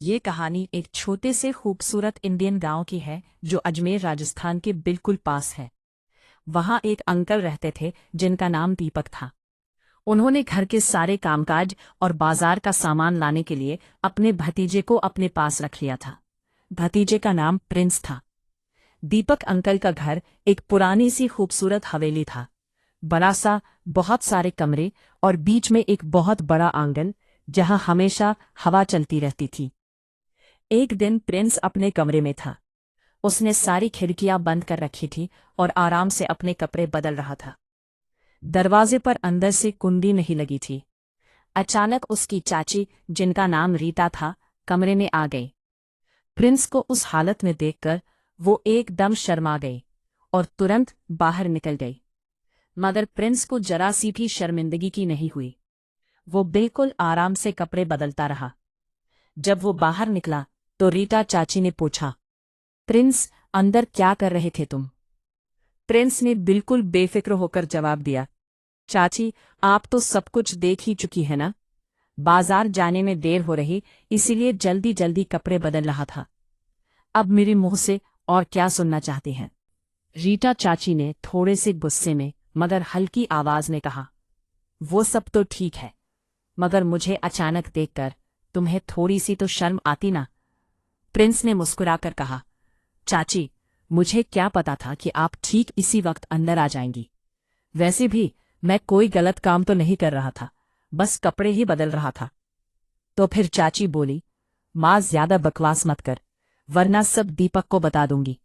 ये कहानी एक छोटे से खूबसूरत इंडियन गांव की है जो अजमेर राजस्थान के बिल्कुल पास है। वहां एक अंकल रहते थे जिनका नाम दीपक था। उन्होंने घर के सारे कामकाज और बाजार का सामान लाने के लिए अपने भतीजे को अपने पास रख लिया था। भतीजे का नाम प्रिंस था। दीपक अंकल का घर एक पुरानी सी खूबसूरत हवेली था। बड़ा सा, बहुत सारे कमरे और बीच में एक बहुत बड़ा आंगन जहां हमेशा हवा चलती रहती थी। एक दिन प्रिंस अपने कमरे में था। उसने सारी खिड़कियां बंद कर रखी थी और आराम से अपने कपड़े बदल रहा था। दरवाजे पर अंदर से कुंडी नहीं लगी थी। अचानक उसकी चाची, जिनका नाम रीता था, कमरे में आ गई। प्रिंस को उस हालत में देखकर वो एकदम शर्मा गई और तुरंत बाहर निकल गई। मगर प्रिंस को जरा सी भी शर्मिंदगी की नहीं हुई। वो बिल्कुल आराम से कपड़े बदलता रहा। जब वो बाहर निकला तो रीता चाची ने पूछा, प्रिंस, अंदर क्या कर रहे थे तुम? प्रिंस ने बिल्कुल बेफिक्र होकर जवाब दिया, चाची, आप तो सब कुछ देख ही चुकी है ना। बाजार जाने में देर हो रही, इसीलिए जल्दी जल्दी कपड़े बदल रहा था। अब मेरे मुंह से और क्या सुनना चाहती हैं? रीटा चाची ने थोड़े से गुस्से में मगर हल्की आवाज में कहा, वो सब तो ठीक है, मगर मुझे अचानक देखकर तुम्हें थोड़ी सी तो शर्म आती ना? प्रिंस ने मुस्कुराकर कहा, चाची, मुझे क्या पता था कि आप ठीक इसी वक्त अंदर आ जाएंगी। वैसे भी मैं कोई गलत काम तो नहीं कर रहा था, बस कपड़े ही बदल रहा था। तो फिर चाची बोली, माँ, ज्यादा बकवास मत कर, वरना सब दीपक को बता दूंगी।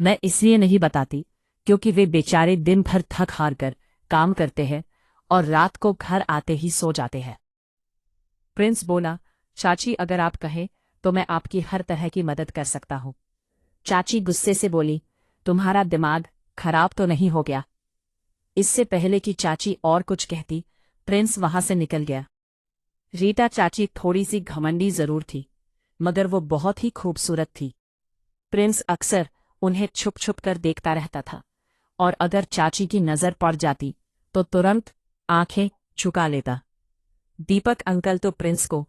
मैं इसलिए नहीं बताती क्योंकि वे बेचारे दिन भर थक हार कर काम करते हैं और रात को घर आते ही सो जाते हैं। प्रिंस बोला, चाची, अगर आप कहें तो मैं आपकी हर तरह की मदद कर सकता हूँ। चाची गुस्से से बोली, तुम्हारा दिमाग खराब तो नहीं हो गया? इससे पहले कि चाची और कुछ कहती, प्रिंस वहां से निकल गया। रीटा चाची थोड़ी सी घमंडी जरूर थी, मगर वो बहुत ही खूबसूरत थी। प्रिंस अक्सर उन्हें छुप छुप कर देखता रहता था और अगर चाची की नजर पड़ जाती तो तुरंत आंखें झुका लेता। दीपक अंकल तो प्रिंस को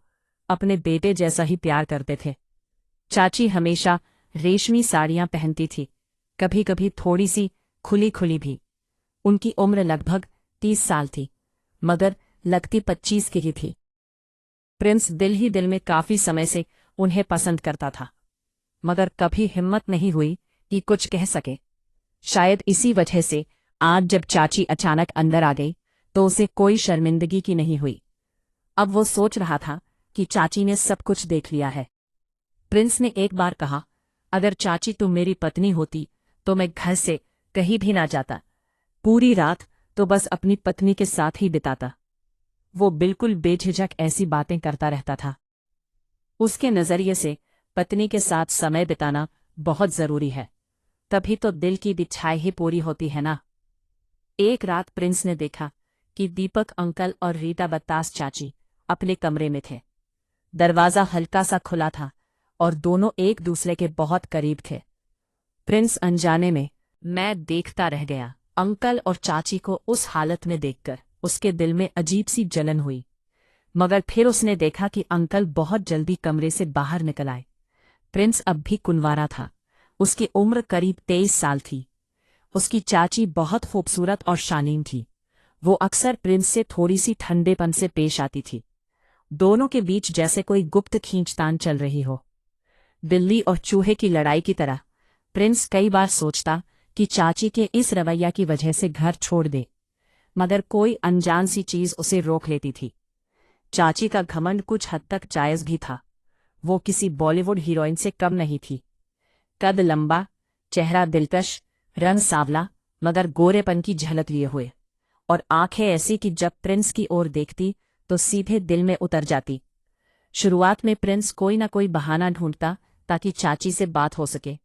अपने बेटे जैसा ही प्यार करते थे। चाची हमेशा रेशमी साड़ियां पहनती थी, कभी कभी थोड़ी सी खुली खुली भी। उनकी उम्र लगभग 30 साल थी, मगर लगती 25 की ही थी। प्रिंस दिल ही दिल में काफी समय से उन्हें पसंद करता था, मगर कभी हिम्मत नहीं हुई कि कुछ कह सके। शायद इसी वजह से आज जब चाची अचानक अंदर आ गई तो उसे कोई शर्मिंदगी की नहीं हुई। अब वो सोच रहा था कि चाची ने सब कुछ देख लिया है। प्रिंस ने एक बार कहा, अगर चाची तुम मेरी पत्नी होती तो मैं घर से कहीं भी ना जाता, पूरी रात तो बस अपनी पत्नी के साथ ही बिताता। वो बिल्कुल बेझिझक ऐसी बातें करता रहता था। उसके नजरिए से पत्नी के साथ समय बिताना बहुत जरूरी है, तभी तो दिल की इच्छाएं ही पूरी होती है ना। एक रात प्रिंस ने देखा कि दीपक अंकल और रीटा बत्तास चाची अपने कमरे में थे। दरवाजा हल्का सा खुला था और दोनों एक दूसरे के बहुत करीब थे। प्रिंस अनजाने में मैं देखता रह गया। अंकल और चाची को उस हालत में देखकर उसके दिल में अजीब सी जलन हुई, मगर फिर उसने देखा कि अंकल बहुत जल्दी कमरे से बाहर निकल आए। प्रिंस अब भी कुंवारा था, उसकी उम्र करीब 23 साल थी। उसकी चाची बहुत खूबसूरत और शालीन थी। वो अक्सर प्रिंस से थोड़ी सी ठंडेपन से पेश आती थी। दोनों के बीच जैसे कोई गुप्त खींचतान चल रही हो। बिल्ली और चूहे की लड़ाई की तरह। प्रिंस कई बार सोचता कि चाची के इस रवैया की वजह से घर छोड़ दे, मगर कोई अनजान सी चीज उसे रोक लेती थी। चाची का घमंड कुछ हद तक जायज भी था। वो किसी बॉलीवुड हीरोइन से कम नहीं थी। कद लंबा, चेहरा दिलकश, रंग सांवला मगर गोरेपन की झलक लिए हुए, और आंखें ऐसी कि जब प्रिंस की ओर देखती तो सीधे दिल में उतर जाती। शुरुआत में प्रिंस कोई ना कोई बहाना ढूंढता ताकि चाची से बात हो सके,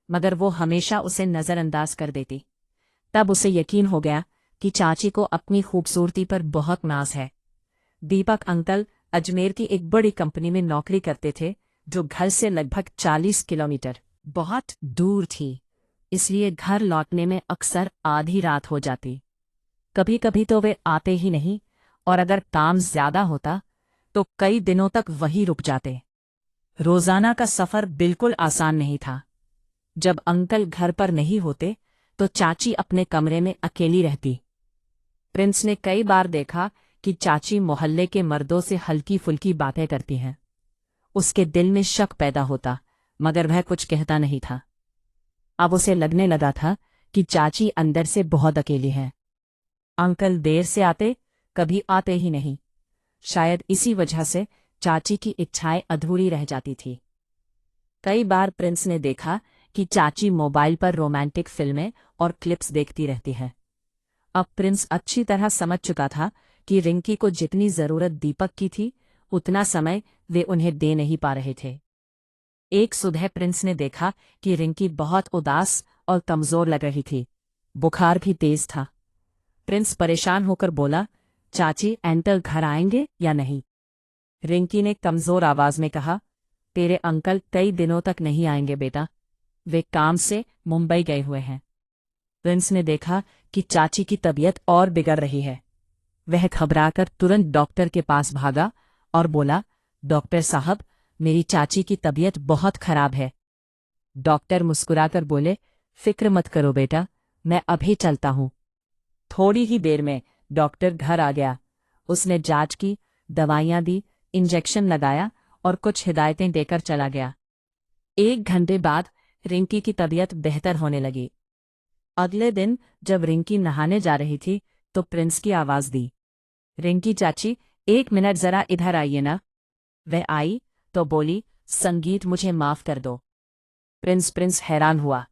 मगर वो हमेशा उसे नजरअंदाज कर देती। तब उसे यकीन हो गया कि चाची को अपनी खूबसूरती पर बहुत नाज है। दीपक अंकल अजमेर की एक बड़ी कंपनी में नौकरी करते थे, जो घर से लगभग 40 किलोमीटर बहुत दूर थी, इसलिए घर लौटने में अक्सर आधी रात हो जाती। कभी कभी तो वे आते ही नहीं, और अगर काम ज्यादा होता तो कई दिनों तक वहीं रुक जाते। रोजाना का सफर बिल्कुल आसान नहीं था। जब अंकल घर पर नहीं होते तो चाची अपने कमरे में अकेली रहती। प्रिंस ने कई बार देखा कि चाची मोहल्ले के मर्दों से हल्की फुल्की बातें करती हैं। उसके दिल में शक पैदा होता, मगर वह कुछ कहता नहीं था। अब उसे लगने लगा था कि चाची अंदर से बहुत अकेली है। अंकल देर से आते, कभी आते ही नहीं। शायद इसी वजह से चाची की इच्छाएं अधूरी रह जाती थी। कई बार प्रिंस ने देखा कि चाची मोबाइल पर रोमांटिक फिल्में और क्लिप्स देखती रहती है। अब प्रिंस अच्छी तरह समझ चुका था कि रिंकी को जितनी जरूरत दीपक की थी, उतना समय वे उन्हें दे नहीं पा रहे थे। एक सुबह प्रिंस ने देखा कि रिंकी बहुत उदास और कमजोर लग रही थी। बुखार भी तेज था। प्रिंस परेशान होकर बोला, चाची अंकल घर आएंगे या नहीं? रिंकी ने कमजोर आवाज में कहा, तेरे अंकल कई दिनों तक नहीं आएंगे बेटा, वे काम से मुंबई गए हुए हैं। प्रिंस ने देखा कि चाची की तबीयत और बिगड़ रही है। वह घबराकर तुरंत डॉक्टर के पास भागा और बोला, डॉक्टर साहब, मेरी चाची की तबीयत बहुत खराब है। डॉक्टर मुस्कुराकर बोले, फिक्र मत करो बेटा, मैं अभी चलता हूं। थोड़ी ही देर में डॉक्टर घर आ गया। उसने जांच की, दवाइयां दी, इंजेक्शन लगाया और कुछ हिदायतें देकर चला गया। 1 घंटे बाद रिंकी की तबीयत बेहतर होने लगी। अगले दिन जब रिंकी नहाने जा रही थी तो प्रिंस की आवाज दी, रिंकी चाची, 1 मिनट जरा इधर आइए ना। वह आई तो बोली, संगीत, मुझे माफ कर दो। प्रिंस हैरान हुआ।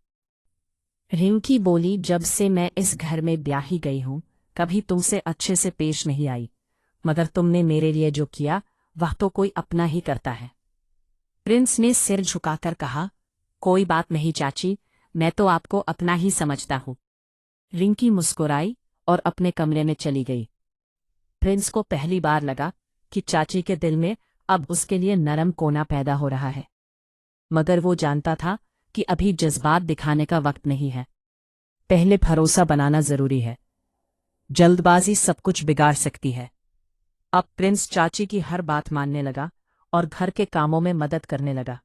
रिंकी बोली, जब से मैं इस घर में ब्याही गई हूं, कभी तुमसे अच्छे से पेश नहीं आई, मगर तुमने मेरे लिए जो किया वह तो कोई अपना ही करता है। प्रिंस ने सिर झुकाकर कहा, कोई बात नहीं चाची, मैं तो आपको अपना ही समझता हूं। रिंकी मुस्कुराई और अपने कमरे में चली गई। प्रिंस को पहली बार लगा कि चाची के दिल में अब उसके लिए नरम कोना पैदा हो रहा है, मगर वो जानता था कि अभी जज्बात दिखाने का वक्त नहीं है। पहले भरोसा बनाना जरूरी है। जल्दबाजी सब कुछ बिगाड़ सकती है। अब प्रिंस चाची की हर बात मानने लगा और घर के कामों में मदद करने लगा।